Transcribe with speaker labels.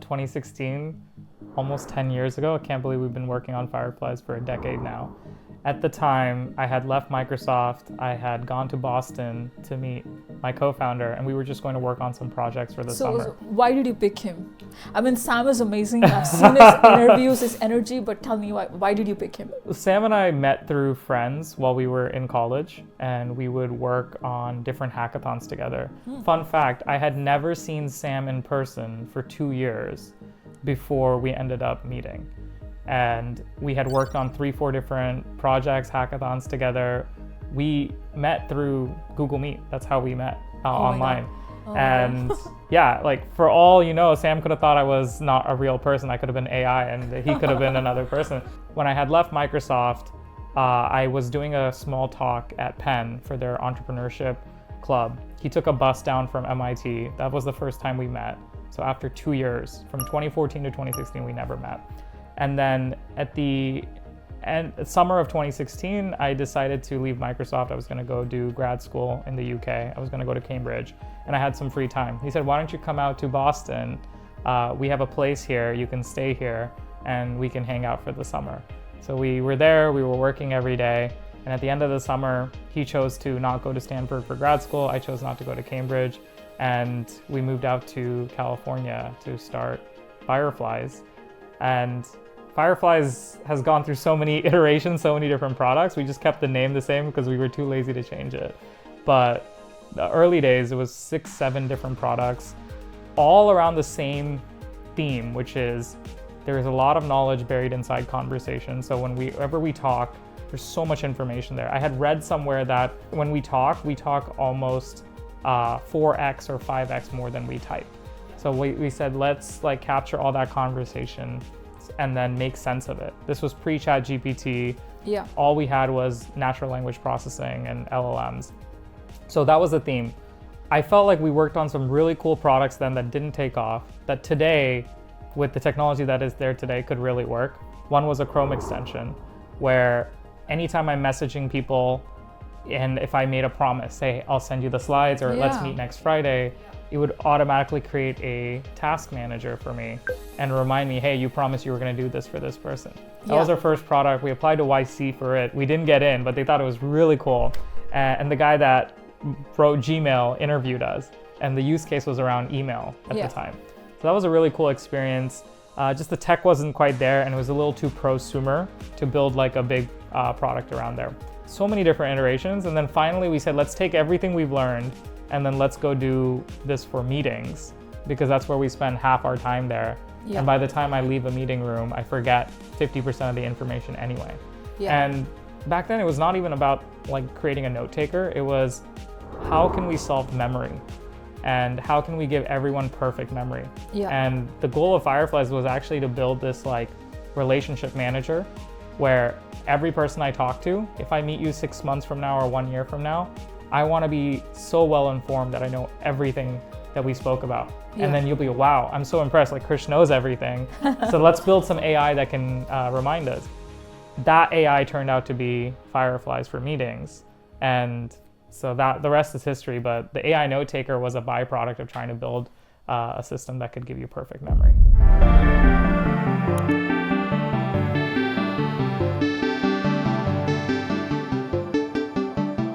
Speaker 1: 2016, almost 10 years ago. I can't believe we've been working on Fireflies for a decade now. At the time, I had left Microsoft. I had gone to Boston to meet my co-founder, and we were just going to work on some projects for the summer.
Speaker 2: So why did you pick him? I mean, Sam is amazing. I've seen his interviews, his energy, but tell me why did you pick him?
Speaker 1: Sam and I met through friends while we were in college, and we would work on different hackathons together. Fun fact, I had never seen Sam in person for 2 years before we ended up meeting. And we had worked on 3-4 different projects, hackathons together. We met through Google Meet. That's how we met online. And yeah, like for all you know, Sam could have thought I was not a real person. I could have been AI and he could have been another person. When I had left Microsoft, I was doing a small talk at Penn for their entrepreneurship club. He took a bus down from MIT. That was the first time we met. So after 2 years, from 2014 to 2016, we never met. And then at the summer of 2016, I decided to leave Microsoft. I was going to go do grad school in the UK. I was going to go to Cambridge, and I had some free time. He said, why don't you come out to Boston? We have a place here. You can stay here, and we can hang out for the summer. So we were there. We were working every day. And at the end of the summer, he chose to not go to Stanford for grad school. I chose not to go to Cambridge. And we moved out to California to start Fireflies. And Fireflies has gone through so many iterations, so many different products. We just kept the name the same because we were too lazy to change it. But the early days, it was 6-7 different products, all around the same theme, which is there is a lot of knowledge buried inside conversation. So whenever we talk, there's so much information there. I had read somewhere that when we talk almost 4x or 5x more than we type. So we said, let's like capture all that conversation and then make sense of it. This was pre-Chat GPT.
Speaker 2: Yeah.
Speaker 1: All we had was natural language processing and LLMs. So that was the theme. I felt like we worked on some really cool products then that didn't take off, that today, with the technology that is there today, could really work. One was a Chrome extension, where anytime I'm messaging people, and if I made a promise, say, I'll send you the slides, or let's meet next Friday, it would automatically create a task manager for me and remind me, hey, you promised you were going to do this for this person. That was our first product. We applied to YC for it. We didn't get in, but they thought it was really cool. And the guy that wrote Gmail interviewed us, and the use case was around email at the time. So that was a really cool experience. Just the tech wasn't quite there, and it was a little too prosumer to build like a big product around there. So many different iterations. And then finally we said, let's take everything we've learned and then let's go do this for meetings, because that's where we spend half our time there. Yeah. And by the time I leave a meeting room, I forget 50% of the information anyway. Yeah. And back then it was not even about like creating a note taker. It was, how can we solve memory? And how can we give everyone perfect memory? Yeah. And the goal of Fireflies was actually to build this like relationship manager where every person I talk to, if I meet you 6 months from now or 1 year from now, I want to be so well informed that I know everything that we spoke about. Yeah. And then you'll be, wow, I'm so impressed, like Krish knows everything. So let's build some AI that can remind us. That AI turned out to be Fireflies for meetings. And so that the rest is history, but the AI note taker was a byproduct of trying to build a system that could give you perfect memory.